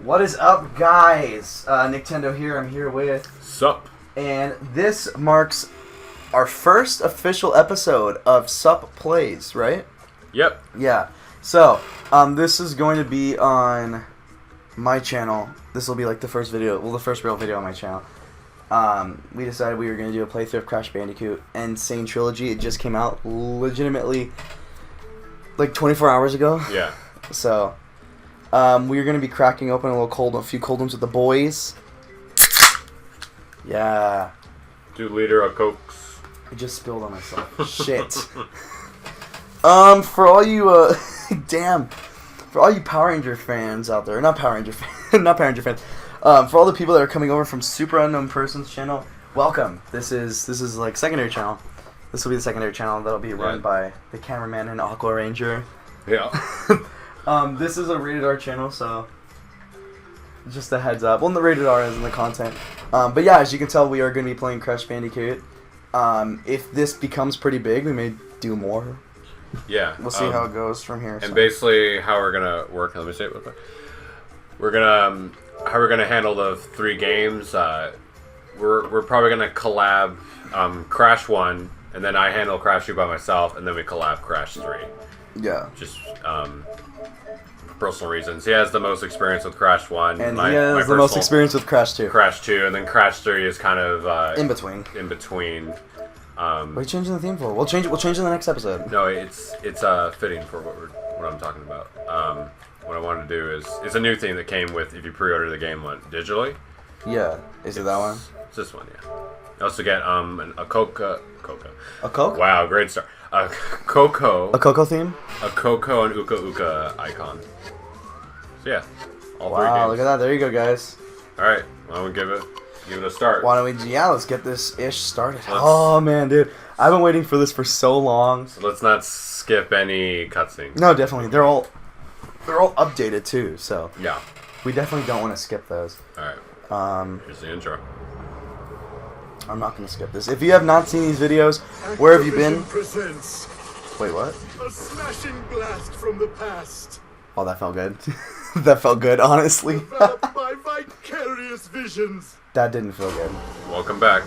What is up, guys? Nintendo here. I'm here with Sup. And this marks our first official episode of Sup Plays, right? Yep. Yeah. So, this is going to be on my channel. This will be like the first video, well, the first real video on my channel. We decided we were going to do a playthrough of Crash Bandicoot and Sane Trilogy. It just came out legitimately like 24 hours ago. Yeah. So, we are going to be cracking open a few cold ones with the boys. Yeah. 2 liter of Cokes. I just spilled on myself. Shit. For all you, for all you Power Ranger fans out there, not Power Ranger fans, for all the people that are coming over from Super Unknown Person's channel, welcome. This is like secondary channel. This will be the secondary channel that'll be run by the cameraman and Aqua Ranger. Yeah. This is a rated R channel, so just a heads up. Well, the rated R is in the content. But yeah, as you can tell, we are going to be playing Crash Bandicoot. If this becomes pretty big, we may do more. Yeah. We'll see how it goes from here. And basically, how we're gonna work. Let me say it real quick. We're gonna how we're gonna handle the 3 games. We're probably gonna collab Crash 1, and then I handle Crash 2 by myself, and then we collab Crash 3. Yeah. Just for personal reasons. He has the most experience with Crash 1, and he has the most experience with Crash 2. Crash 2, and then Crash 3 is kind of in between. In between. What are you changing the theme for? We'll change in the next episode. No, it's fitting for what I'm talking about. What I wanted to do is it's a new theme that came with if you pre-order the game digitally. Yeah, it that one? It's this one, yeah. You also get a Coca. A Coke? Wow, great start. A Coco. A Coco theme? A Coco and Uka Uka icon. So yeah, all 3 games. Wow, look at that. There you go, guys. All right, well, we'll give it a start. Why don't we? Yeah, let's get this ish started. Oh man, dude, I've been waiting for this for so long. So let's not skip any cutscenes. No, definitely. They're all updated too. So yeah, we definitely don't want to skip those. All right. Here's the intro. I'm not gonna skip this. If you have not seen these videos, where have you been? Presents Wait, what? a smashing blast from the past. Oh, that felt good. That felt good, honestly. Developed by vicarious visions. That didn't feel good. Welcome back,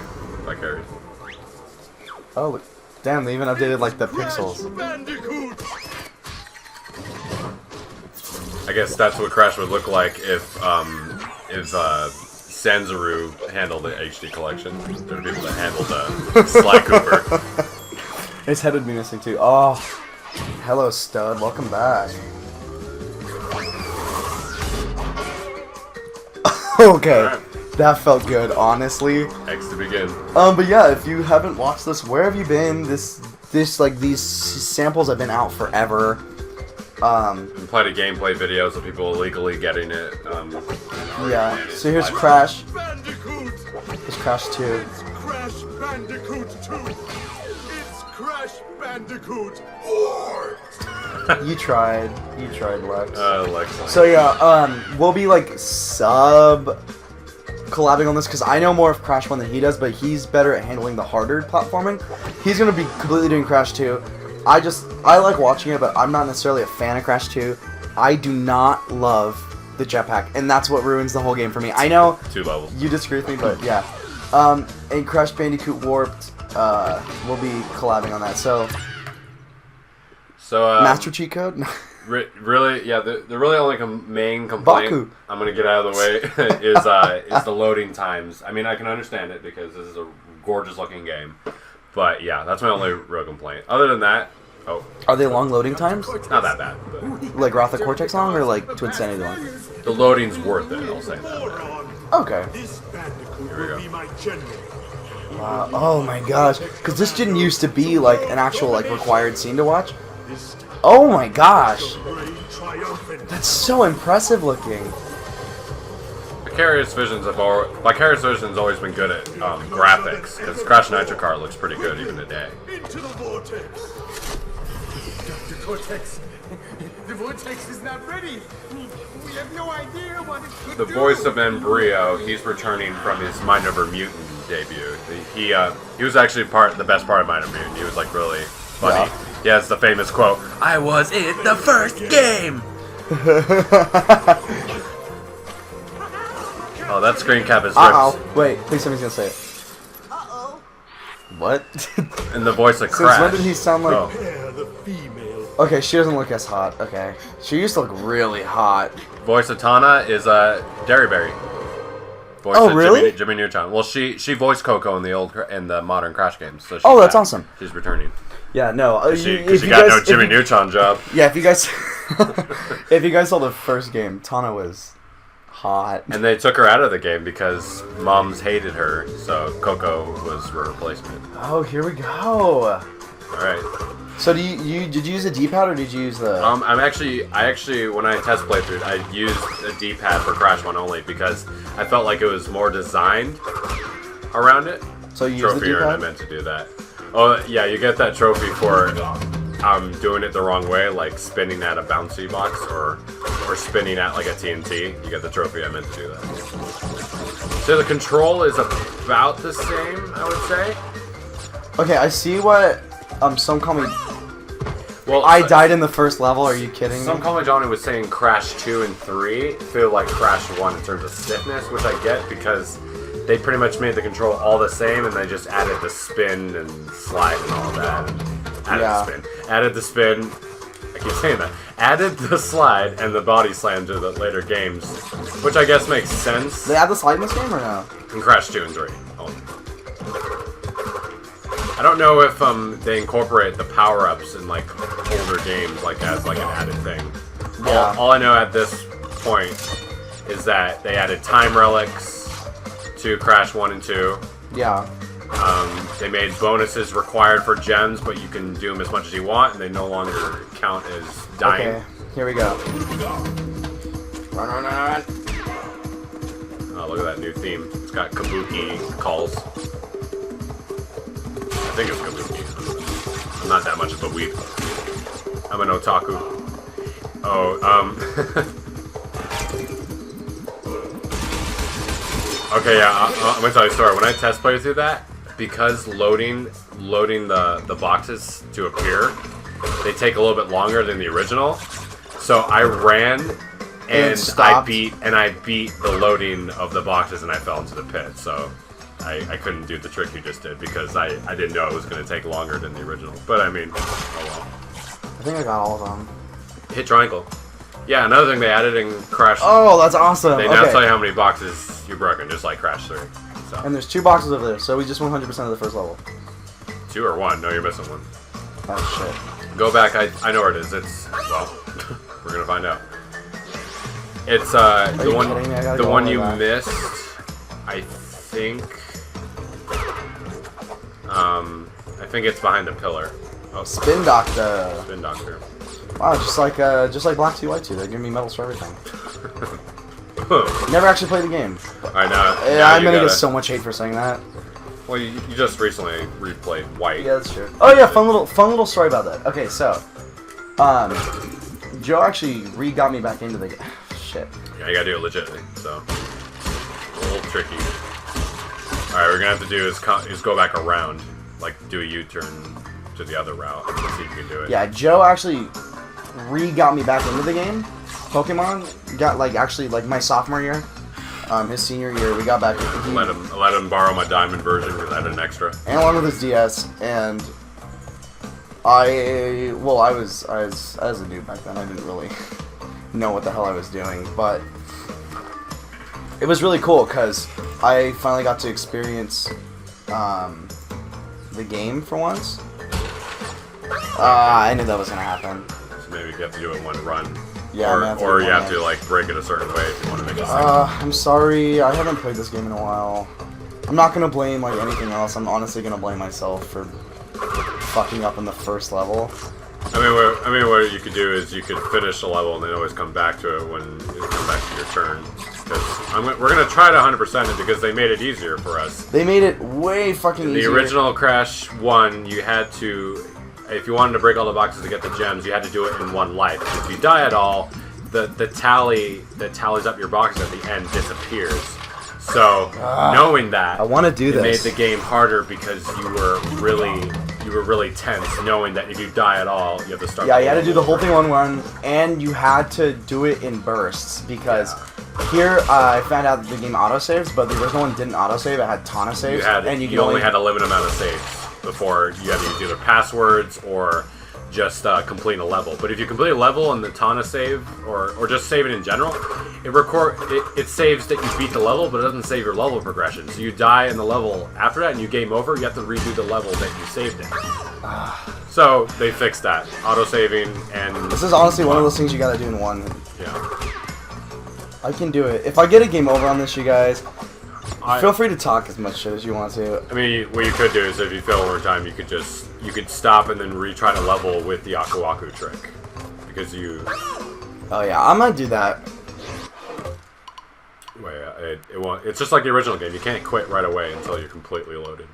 Vicarious. Oh, look. Damn, they even updated like the pixels. Crash Bandicoot. I guess that's what Crash would look like if Sanzaru handled the HD collection. There are people that handled the Sly Cooper. His head would be missing too. Oh, hello, stud. Welcome back. Okay, right. That felt good, honestly. X to begin. But yeah, if you haven't watched this, where have you been? These samples have been out forever. And plenty of gameplay videos of people illegally getting it. Yeah. So here's Crash. Bandicoot. Here's Crash 2. It's Crash Bandicoot 2. It's Crash Bandicoot 4. You tried, Lex. Lex. So yeah, we'll be like collabing on this because I know more of Crash 1 than he does, but he's better at handling the harder platforming. He's gonna be completely doing Crash 2. I like watching it, but I'm not necessarily a fan of Crash 2. I do not love the jetpack, and that's what ruins the whole game for me. I know 2 levels. You disagree with me, but yeah. And Crash Bandicoot Warped, we'll be collabing on that. So Master Cheat Code? Really, yeah. The really only main complaint Baku. I'm gonna get out of the way is the loading times. I mean, I can understand it because this is a gorgeous looking game, but yeah, that's my only real complaint. Other than that, are they long loading times? Not that bad. But like Wrath of Cortex long or like Twin Sanity long? The loading's worth it. I'll say that. Okay. Here we go. Wow. Oh my gosh, because this didn't used to be like an actual like required scene to watch. Oh my gosh, that's so impressive looking. Vicarious Vision's always been good at graphics because Crash Nitro Kart looks pretty good even today. Into the vortex. Dr. Cortex, the vortex is not ready. We have no idea what it could The voice of Embryo, he's returning from his Mind Over Mutant debut. He was actually the best part of Mind Over Mutant. He was like really funny. Yeah. He has the famous quote, "I was in the first game." Oh, that screen cap is Uh-oh. ripped. Wait, please somebody's gonna say it. Uh-oh. What? In the voice of Since Crash. when did he sound like... Oh. Yeah, the female. Okay, she doesn't look as hot. Okay. She used to look really hot. Voice of Tana is Derryberry. Voice Oh, of really? Jimmy Neutron. Well, she voiced Coco in the modern Crash games. So she's Oh, that's back. awesome. She's returning. Yeah, no. Because she got no Jimmy Neutron job. Yeah, if you guys... if you guys saw the first game, Tana was hot. And they took her out of the game because moms hated her, so Coco was her replacement. Oh, here we go. Alright. So did you use a D-pad or did you use the... I actually when I test playthrough, I used a D-pad for Crash 1 only because I felt like it was more designed around it. So you used the Trophy earned, I D-pad? meant to do that. Oh yeah, you get that trophy for doing it the wrong way, like spinning at a bouncy box or spinning at like a TNT. You get the trophy. I meant to do that. So the control is about the same, I would say. Okay, I see what... some call me... Well, I died in the first level, are you kidding Some me? Call Me Johnny was saying Crash 2 and 3 feel like Crash 1 in terms of stiffness, which I get because they pretty much made the control all the same and they just added the spin and slide and all that. Added the spin. I keep saying that. Added the slide and the body slam to the later games, which I guess makes sense. They add the slide in this game or no? In Crash 2 and 3. I don't know if they incorporate the power-ups in like older games like as like an added thing. Yeah. All I know at this point is that they added time relics to Crash 1 and 2. Yeah. They made bonuses required for gems, but you can do them as much as you want, and they no longer count as dying. Okay, here we go. Oh, look at that new theme. It's got Kabuki calls. I think it's Kabuki. I'm not that much of a weeb. I'm an otaku. Oh, okay, yeah, I'm gonna tell you a story. When I test played through that, because loading the boxes to appear, they take a little bit longer than the original. So I ran and I beat the loading of the boxes and I fell into the pit. So I couldn't do the trick you just did because I didn't know it was going to take longer than the original. But I mean, oh well. I think I got all of them. Hit triangle. Yeah, another thing they added in Crash. Oh, that's awesome. They now tell you how many boxes you've broken, just like Crash 3. So. And there's 2 boxes over there, so we just 100% of the first level. 2 or 1? No, you're missing one. Oh shit. Go back. I know where it is. It's well, we're gonna find out. It's the one you missed. I think. I think it's behind the pillar. Oh, Spin Doctor. Spin Doctor. Wow, just like Black 2 White 2, they're giving me medals for everything. Never actually played the game. I know. I'm gonna get so much hate for saying that. Well, you just recently replayed White. Yeah, that's true. Oh yeah, fun little story about that. Okay, so, Joe actually got me back into the game. Shit. Yeah, you gotta do it legitly. So a little tricky. All right, what we're gonna have to do is go back around, like do a U-turn to the other route. Let's see if you can do it. Yeah, Joe actually got me back into the game. Pokemon got actually my sophomore year. His senior year, we got back. Let him borrow my diamond version because I had an extra. And along with his DS, and I was a noob back then. I didn't really know what the hell I was doing, but it was really cool because I finally got to experience the game for once. I knew that was gonna happen. So maybe you have to do it in one run. Yeah, or you have to break it a certain way if you want to make it. I'm sorry, I haven't played this game in a while. I'm not gonna blame anything else. I'm honestly gonna blame myself for fucking up in the first level. I mean, what you could do is you could finish a level and then always come back to it when you come back to your turn. Because we're gonna try to 100% it because they made it easier for us. They made it way fucking easier. The original Crash 1, you had to, if you wanted to break all the boxes to get the gems, you had to do it in one life. If you die at all, the tally that tallies up your boxes at the end disappears. So knowing that, I want to do this. It made the game harder because you were really tense, knowing that if you die at all, you have to start. Yeah, you had to do the whole thing one run, and you had to do it in bursts because here I found out that the game autosaves, but the original one didn't autosave. It had ton of saves, and you only had a limited amount of saves before you had to use either passwords or just completing a level. But if you complete a level and the Tana save, or just save it in general, it saves that you beat the level, but it doesn't save your level progression. So you die in the level after that and you game over, you have to redo the level that you saved in. So they fixed that. Auto-saving and... This is honestly one of those things you gotta do in one. Yeah. I can do it. If I get a game over on this, you guys, feel free to talk as much shit as you want to. I mean, what you could do is if you fail over time, you could stop and then retry to level with the Aku Aku trick. Because you... Oh yeah, I might do that. It won't. It's just like the original game. You can't quit right away until you're completely loaded.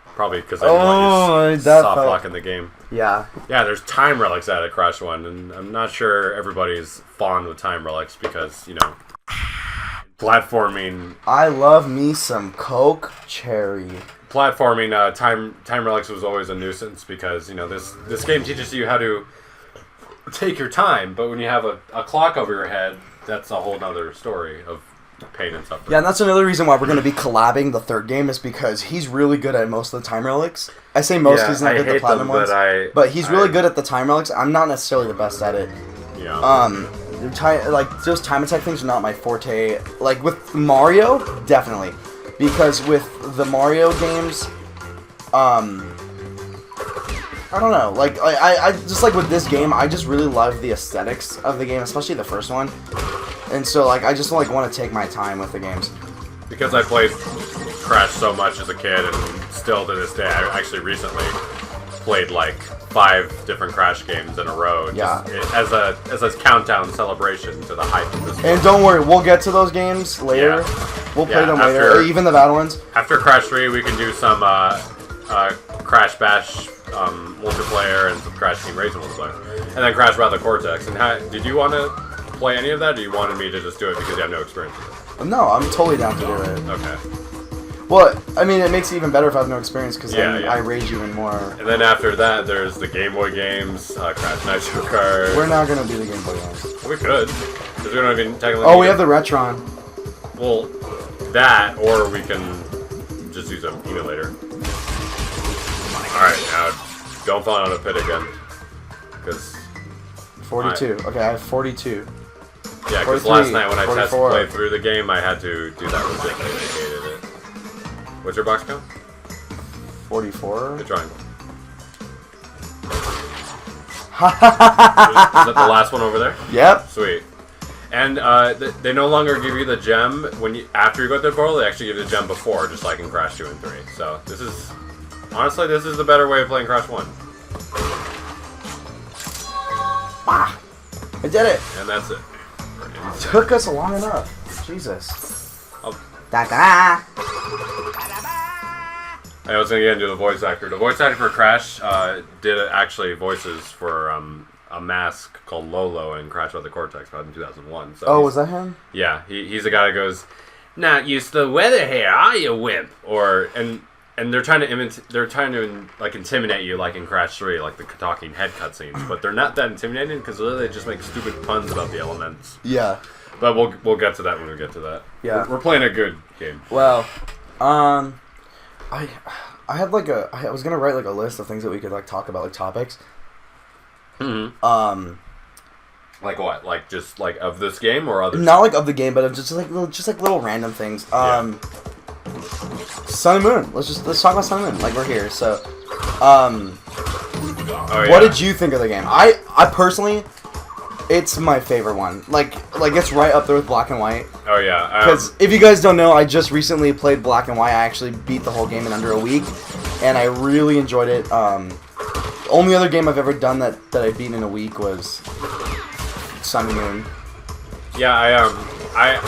Probably because they want you soft lock in the game. Yeah. Yeah, there's time relics out of Crash 1, and I'm not sure everybody's fond with time relics because, you know, platforming... I love me some Coke Cherry. Platforming, time relics was always a nuisance because, you know, this game teaches you how to take your time, but when you have a clock over your head, that's a whole nother story of pain and suffering. Yeah, and that's another reason why we're going to be collabing the third game is because he's really good at most of the time relics. I say most because he's not good at the platinum ones. But he's really good at the time relics. I'm not necessarily the best at it. Yeah. Like, those time attack things are not my forte. Like, with Mario, definitely. Because with the Mario games, I don't know. Like, I just, like, with this game, I just really love the aesthetics of the game, especially the first one. And so, like, I just, like, want to take my time with the games. Because I played Crash so much as a kid, and still to this day, I actually recently played, like, 5 different Crash games in a row. Yeah. As a countdown celebration to the hype of this game. And don't worry, we'll get to those games later. Yeah. We'll play them later, even the bad ones. After Crash 3, we can do some Crash Bash multiplayer and some Crash Team Racing multiplayer. And then Crash Battle Cortex. And did you want to play any of that, or you wanted me to just do it because you have no experience with it? No, I'm totally down to do it. Okay. Well, I mean, it makes it even better if I have no experience, because then I rage even more. And then after that, there's the Game Boy games, Crash Nitro Kart. We're not going to do the Game Boy games. We could, because we don't even technically... Oh, we have the Retron. Well, that, or we can just use an emulator. Alright, now, don't fall down a pit again, because... 42. Okay, I have 42. Yeah, because last night when I played through the game, I had to do that legit. I hated it. What's your box count? 44. Good drawing. Is that the last one over there? Yep. Sweet. And they no longer give you the gem after you go through the portal. They actually give you the gem before, just like in Crash 2 and 3. So this is honestly the better way of playing Crash 1. Ah, I did it. And that's it. It took us long enough. Jesus. I was going to get into the voice actor. The voice actor for Crash did actually voices for a mask called Lolo in Crash Battle Cortex back in 2001. So was that him? Yeah, he's the guy that goes, "Not used to the weather here, are you, wimp?" And they're trying to intimidate you, like in Crash 3, like the talking head cutscenes. But they're not that intimidating because they just make stupid puns about the elements. Yeah. But we'll get to that when we get to that. Yeah. We're playing a good game. Well, I had I was gonna write like a list of things that we could like talk about, like topics. Mm-hmm. Like what? Like just like of this game or other? Not like of the game, but of just like little random things. Sun and Moon. Let's talk about Sun and Moon. Like we're here, so. What did you think of the game? I personally, it's my favorite one. Like it's right up there with Black and White. Oh yeah. Because if you guys don't know, I just recently played Black and White. I actually beat the whole game in under a week, and I really enjoyed it. Only other game I've ever done that I beat in a week was Sun and Moon. Yeah, I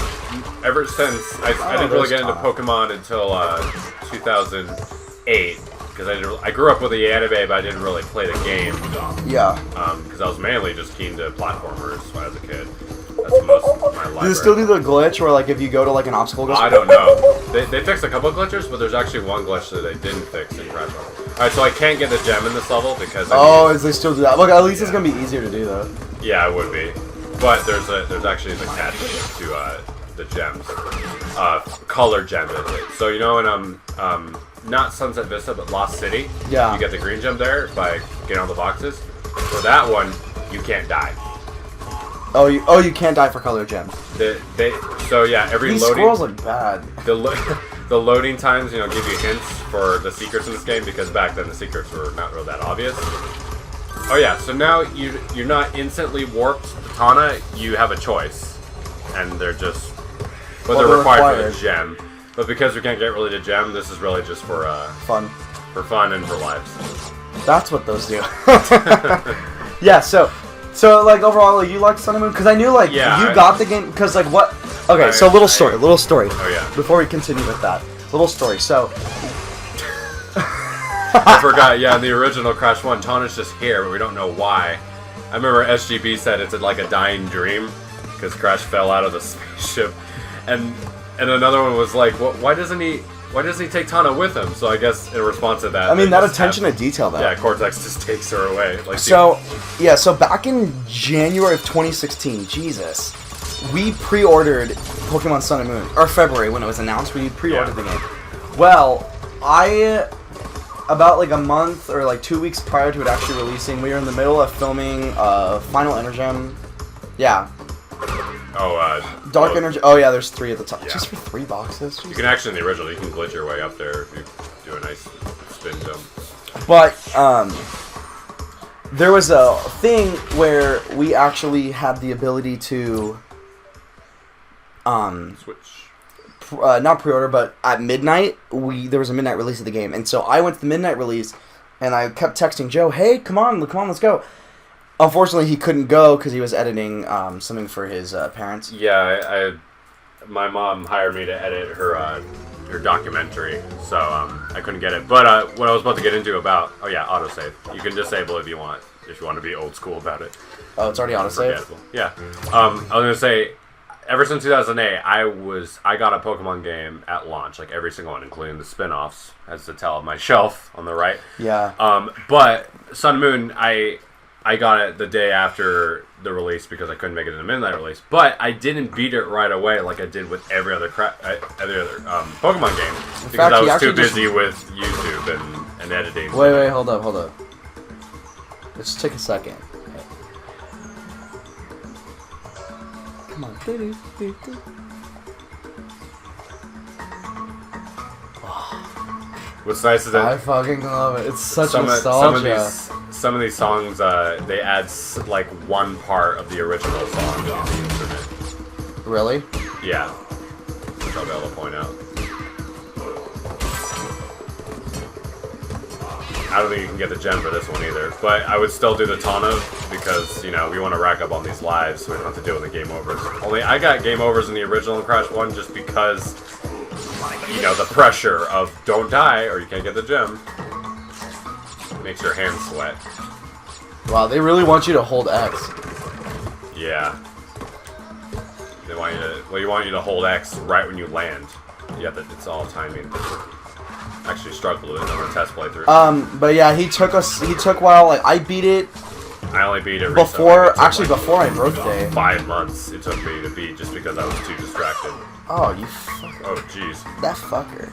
ever since I didn't really get into Pokemon until 2008 because I grew up with the anime, but I didn't really play the game. Yeah. Because I was mainly just keen to platformers when I was a kid. That's most of my life. Do they still do the glitch where like if you go to like an obstacle? I don't know. They fixed a couple of glitches, but there's actually one glitch that they didn't fix in Crash Battle. Alright, so I can't get the gem in this level because they still do that. Look, at least it's gonna be easier to do though. Yeah, it would be. but there's actually an catch to the gems. Color gem is it. So you know in not Sunset Vista but Lost City, Yeah. you get the green gem there by getting all the boxes. For that one, you can't die. Oh, you can't die for color gems. So yeah, every These loading squirrels look bad. the loading times, you know, give you hints for the secrets in this game because back then the secrets were not really that obvious. Oh yeah, so now you're not instantly warped to Tana. You have a choice, and they're just, but they're required for the gem. But because we can't get really the gem, this is really just for Fun. for fun and for lives. That's what those do. Yeah. So like overall, like, you like Sun and Moon because I knew like Yeah, you got the game because like what? Okay, so little story. Oh yeah. Before we continue with that, little story. So. I forgot, yeah, in the original Crash 1, Tana's just here, but we don't know why. I remember SGB said it's like a dying dream, because Crash fell out of the spaceship. And another one was like, why doesn't he take Tana with him? So I guess in response to that... I mean, that attention to detail, though. Yeah, Cortex just takes her away. Like so back in January of 2016, Jesus, we pre-ordered Pokemon Sun and Moon. Or February, when it was announced, we pre-ordered the game. Well, about like a month or like 2 weeks prior to it actually releasing, we were in the middle of filming Final Energem. Yeah. Oh, Dark Energy. Oh yeah, there's 3 at the top. Yeah. Just for 3 boxes. You can actually, in the original, you can glitch your way up there if you do a nice spin jump. But there was a thing where we actually had the ability to Switch. not pre-order, but at midnight there was a midnight release of the game, and so I went to the midnight release, and I kept texting Joe, "Hey, come on, let's go." Unfortunately, he couldn't go because he was editing something for his parents. Yeah, my mom hired me to edit her documentary, so I couldn't get it. But what I was about to get into about, autosave. You can disable if you want to be old school about it. Oh, it's already autosave? Forgettable. Yeah. I was gonna say, ever since 2008, I got a Pokemon game at launch, like every single one, including the spin-offs, as to tell on my shelf on the right. Yeah. But Sun and Moon, I got it the day after the release because I couldn't make it in a midnight release. But I didn't beat it right away like I did with every other Pokemon game because I was too busy with YouTube and editing. Wait, hold up. Let's take a second. Come on. What's nice is that I fucking love it. It's such nostalgia. Some of these songs, they add like one part of the original song to the instrument. Really? Yeah, which I'll be able to point out. I don't think you can get the gem for this one either, but I would still do the Tana because, you know, we want to rack up on these lives so we don't have to deal with the game overs. Only I got game overs in the original Crash 1 just because, you know, the pressure of don't die or you can't get the gem makes your hands sweat. Wow, they really want you to hold X. Yeah. They want you to hold X right when you land. Yeah, it's all timing. Actually struggled with it on the test playthrough. But yeah, he took a while. Like I beat it. I only beat it before my birthday. 5 months it took me to beat just because I was too distracted. Oh, you fucker. Oh, jeez. That fucker.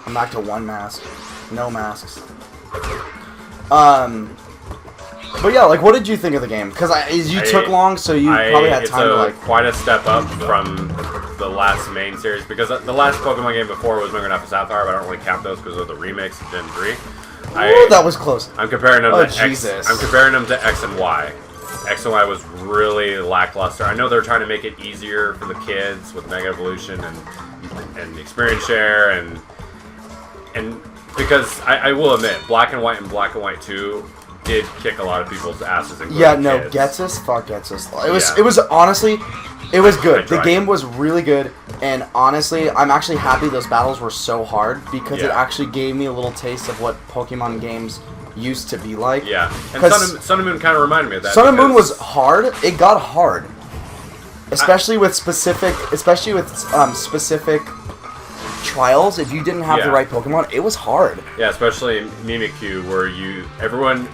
I'm back to 1 mask. No masks. But yeah, like, what did you think of the game? Because you took long, so you probably had time to, like... quite a step up from the last main series, because the last Pokemon game before was Moon and Sapphire, but I don't really count those because of the remakes of Gen 3. Ooh, that was close. I'm comparing them to Jesus. X. I'm comparing them to X and Y. X and Y was really lackluster. I know they're trying to make it easier for the kids with Mega Evolution and Experience Share and because I will admit, Black and White and Black and White 2 did kick a lot of people's asses. Yeah, no, kids. Fuck Getsus. It was honestly, it was good. The game was really good, and honestly, I'm actually happy those battles were so hard because it actually gave me a little taste of what Pokemon games used to be like. Yeah, and Sun and Moon kind of reminded me of that. Sun and Moon was hard. It got hard, especially with specific trials. If you didn't have the right Pokemon, it was hard. Yeah, especially Mimikyu, where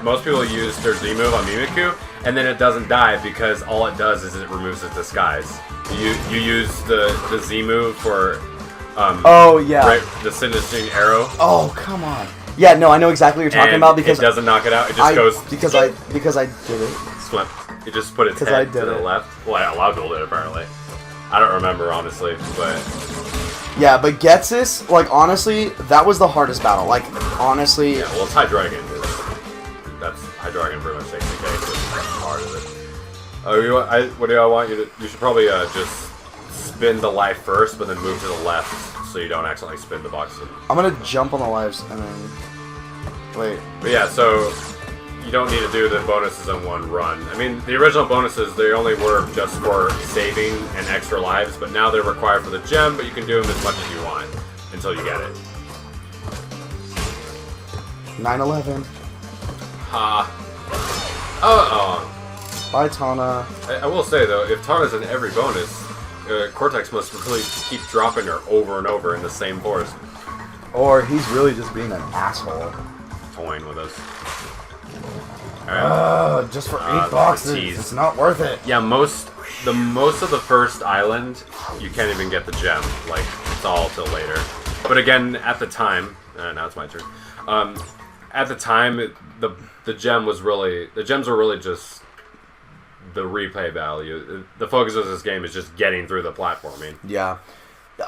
most people used their Z move on Mimikyu, and then it doesn't die because all it does is it removes its disguise. You use the Z move for oh yeah, right, the sinister arrow. Oh come on. Yeah, no, I know exactly what you're talking about because it doesn't knock it out. It just goes because I did it. Swim. It just put its head to the left. Well, a lot of people did apparently. I don't remember honestly, but yeah, but Getsis, like honestly, that was the hardest battle. Like honestly, yeah. Well, it's High Dragon. That's High Dragon pretty much takes the cake. So it's part of it. Oh, what do I want you to? You should probably just spin the life first, but then move to the left so you don't accidentally spin the box. I'm gonna jump on the lives and then wait. But yeah, so you don't need to do the bonuses in one run. I mean, the original bonuses, they only were just for saving and extra lives, but now they're required for the gem, but you can do them as much as you want until you get it. 9/11. Ha. Bye, Tana. I will say, though, if Tana's in every bonus, Cortex must really keep dropping her over and over in the same forest. Or he's really just being an asshole. Toying with us. Alright. Just for 8 boxes. It's not worth it. Yeah, most of the first island, you can't even get the gem. Like, it's all till later. But again, at the time, now it's my turn. At the time, the gems were really just the replay value. The focus of this game is just getting through the platforming. Yeah.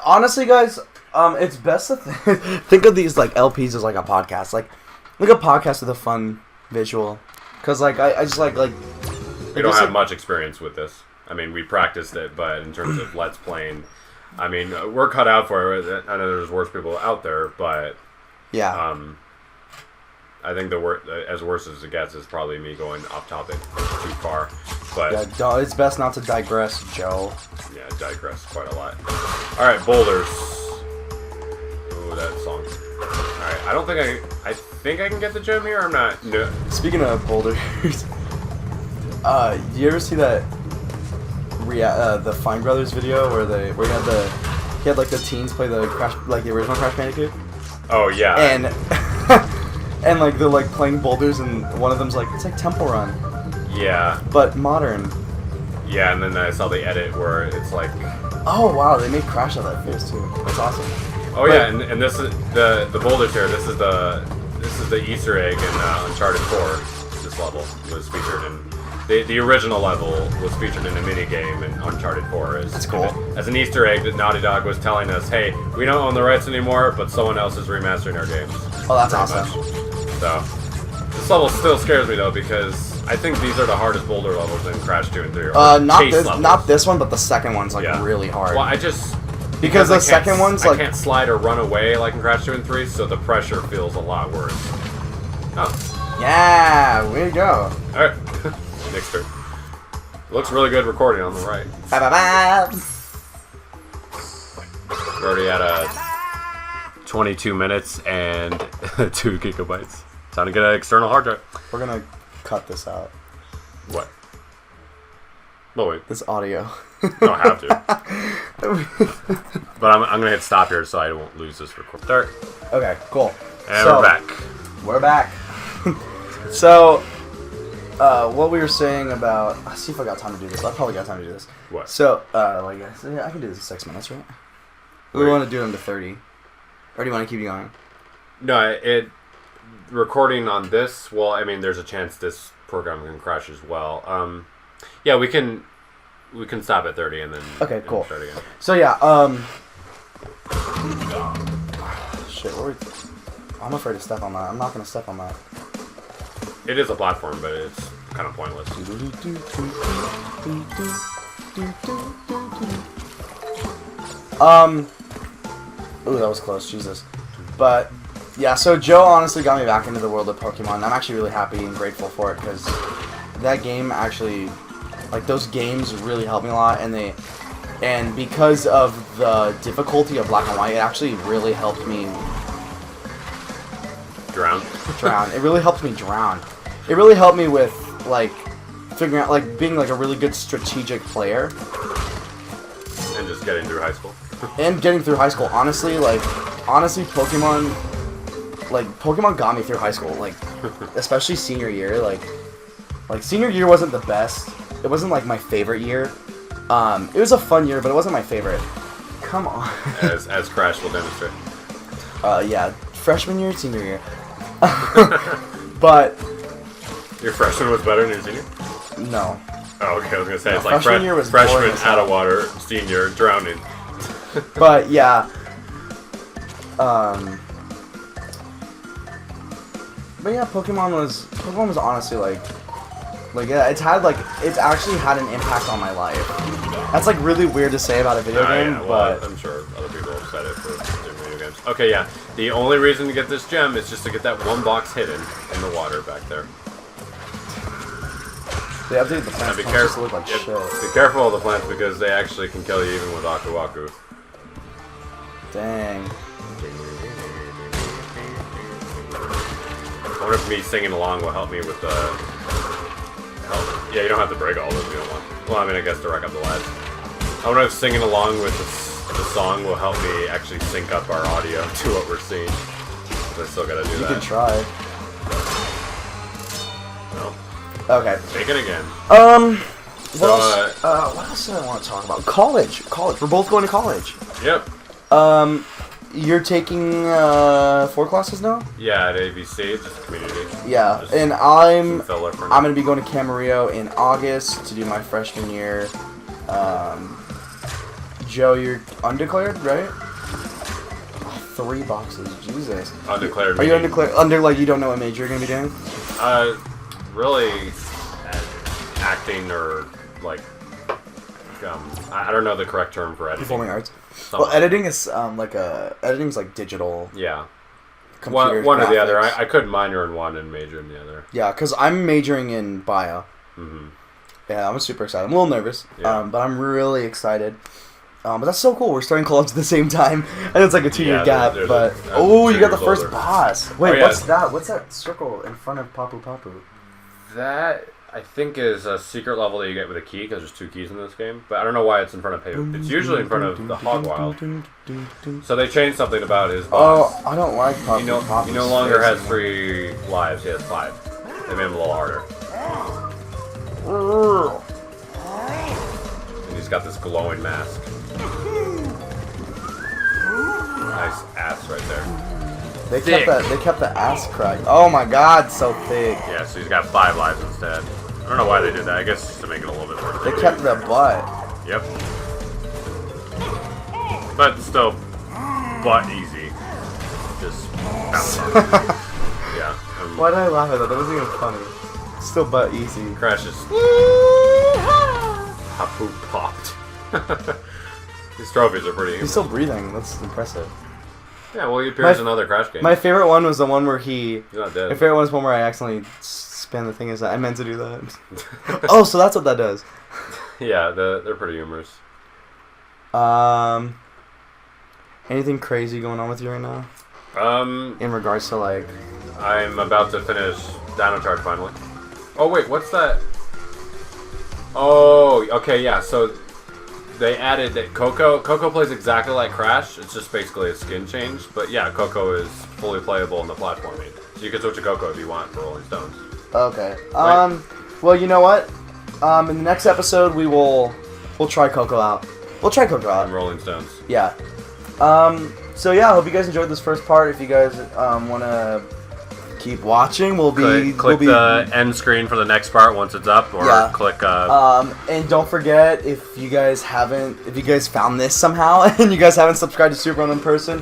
Honestly, guys, it's best to think of these like LPs as like a podcast. Like a podcast with a fun visual. Because like I just like we don't have much experience with this. I mean, we practiced it, but in terms of Let's Playing, I mean, we're cut out for it. I know there's worse people out there, but yeah. I think as worse as it gets is probably me going off topic too far. But yeah, it's best not to digress, Joe. Yeah, digress quite a lot. All right, boulders. Ooh, that song. All right, I think I can get the gem here. I'm not. No. Speaking of boulders, you ever see that the Fine Brothers video where he had like the teens play the original Crash Bandicoot? Oh yeah. And and like they're like playing boulders and one of them's like it's like Temple Run. Yeah. But modern. Yeah, and then I saw the edit where it's like. Oh wow, they made Crash out of that face too. That's awesome. Oh yeah, and this is the boulders here. This is the Easter egg in Uncharted 4. This level was featured in the original level was featured in a mini game in Uncharted 4. That's cool. As an Easter egg that Naughty Dog was telling us, hey, we don't own the rights anymore, but someone else is remastering our games. Oh, that's awesome. So this level still scares me though because I think these are the hardest boulder levels in Crash 2 and 3. Not this one, but the second one's like really hard. Well, because the second one's like... I can't slide or run away like in Crash 2 and 3, so the pressure feels a lot worse. Oh. Yeah, way to go. Alright. Next turn. Looks really good recording on the right. We're already at 22 minutes and 2 gigabytes. Time to get an external hard drive. We're gonna cut this out. What? Oh wait. This audio. You don't have to. But I'm gonna hit stop here so I won't lose this record. There. Okay, cool. And we're back. We're back. So, what we were saying about... Let's see if I got time to do this. I probably got time to do this. What? So, I can do this in 6 minutes, right? We want to do them to 30. Or do you want to keep going? No, recording on this, well, I mean, there's a chance this program can crash as well. Yeah, we can stop at 30 and then okay, cool. Start again. So yeah, shit, I'm afraid to step on that. I'm not gonna step on that. It is a platform, but it's kind of pointless. Ooh, that was close, Jesus. But yeah, so Joe honestly got me back into the world of Pokemon. I'm actually really happy and grateful for it because that game actually, like those games really helped me a lot, and because of the difficulty of Black and White, it actually really helped me drown. It really helped me drown. It really helped me with like figuring out like being like a really good strategic player. And just getting through high school. And getting through high school, honestly, Pokemon got me through high school, like, especially senior year, like, Like, senior year wasn't the best. It wasn't, like, my favorite year. It was a fun year, but it wasn't my favorite. Come on. as Crash will demonstrate. Yeah. Freshman year, senior year. But... Your freshman was better than your senior? No. Oh, okay, I was gonna say, No, it's like freshman year was freshman boring as out of hell. water, senior drowning. But, yeah. But yeah, Pokemon was honestly like yeah, it's actually had an impact on my life. That's like really weird to say about a video game, Yeah, well, but I'm sure other people have said it for different video games. Okay, yeah, the only reason to get this gem is just to get that one box hidden in the water back there. they updated the plants. Now be Plants just careful. look like Yep, shit. be careful of the plants because they actually can kill you even with Aku Aku. Dang. I wonder if me singing along will help me with the... Yeah, you don't have to break all those if you don't want. Well, I mean, I guess to rack up the lives. I wonder if singing along with the song will help me actually sync up our audio to what we're seeing. But I still gotta do You that. can try. No. Okay. Take it again. What else did I want to talk about? College. We're both going to college. Yep. You're taking 4 classes now? Yeah, at ABC, just community. Yeah, Just and some filler for now. I'm gonna be going to Camarillo in August to do my freshman year. Joe, you're undeclared, right? 3 boxes, Jesus. Undeclared. Are you meaning- undeclared? Like you don't know what major you're gonna be doing? Really, acting or like, I don't know the correct term for editing. Performing arts. Something. Well, editing is editing's like digital. Yeah. Computer One or the other. graphics. I could minor in one and major in the other. Yeah, because I'm majoring in bio. Mm-hmm. Yeah, I'm super excited. I'm a little nervous, Yeah. but I'm really excited. But that's so cool. We're starting college at the same time, and it's like a 2-year Yeah, gap. there's But I'm you got 2 the years first older. boss. Wait, Oh, yeah. what's that? What's that circle in front of Papu Papu? That, I think, is a secret level that you get with a key, because there's 2 keys in this game. But I don't know why it's in front of Papu. It's usually in front of the Hogwild. So they changed something about his boss. Oh, I don't like Papu Papu. He no longer has 3 lives, he has 5. They made him a little harder. And he's got this glowing mask. Nice ass right there. They Thick. kept the ass crack. Oh my God, so thick. Yeah, so he's got 5 lives instead. I don't know why they did that. I guess just to make it a little bit worse. They kept the butt. Yep. But still, butt easy. Just bounce on it. Yeah. Why did I laugh at that? That wasn't even funny. Still butt easy. Crash just Hapu popped. These trophies are pretty. He's still breathing. That's impressive. Yeah, well, he appears in other Crash games. My favorite one was the one where He's not dead. My favorite one was one where I accidentally spam the thing. I meant to do that. Oh, so that's what that does. Yeah, they're pretty humorous. Anything crazy going on with you right now? In regards to like, I'm about to finish Dino Charge finally. Oh wait, what's that? Oh, okay, yeah. So they added that Coco plays exactly like Crash. It's just basically a skin change. But yeah, Coco is fully playable in the platforming. So you can switch to Coco if you want for Rolling Stones. okay. Right. Well, you know what? In the next episode, we'll try Coco out. We'll try Coco out. And Rolling Stones. Yeah. So yeah, I hope you guys enjoyed this first part. If you guys want to keep watching, Click the end screen for the next part once it's up, or Yeah. click. And don't forget, if you guys found this somehow and you guys haven't subscribed to Super Run in person,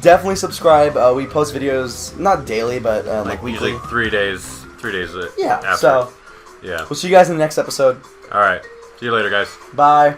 definitely subscribe. We post videos not daily, but like weekly. Usually 3 days. 3 days. Yeah. After. So Yeah. we'll see you guys in the next episode. All right. See you later, guys. Bye.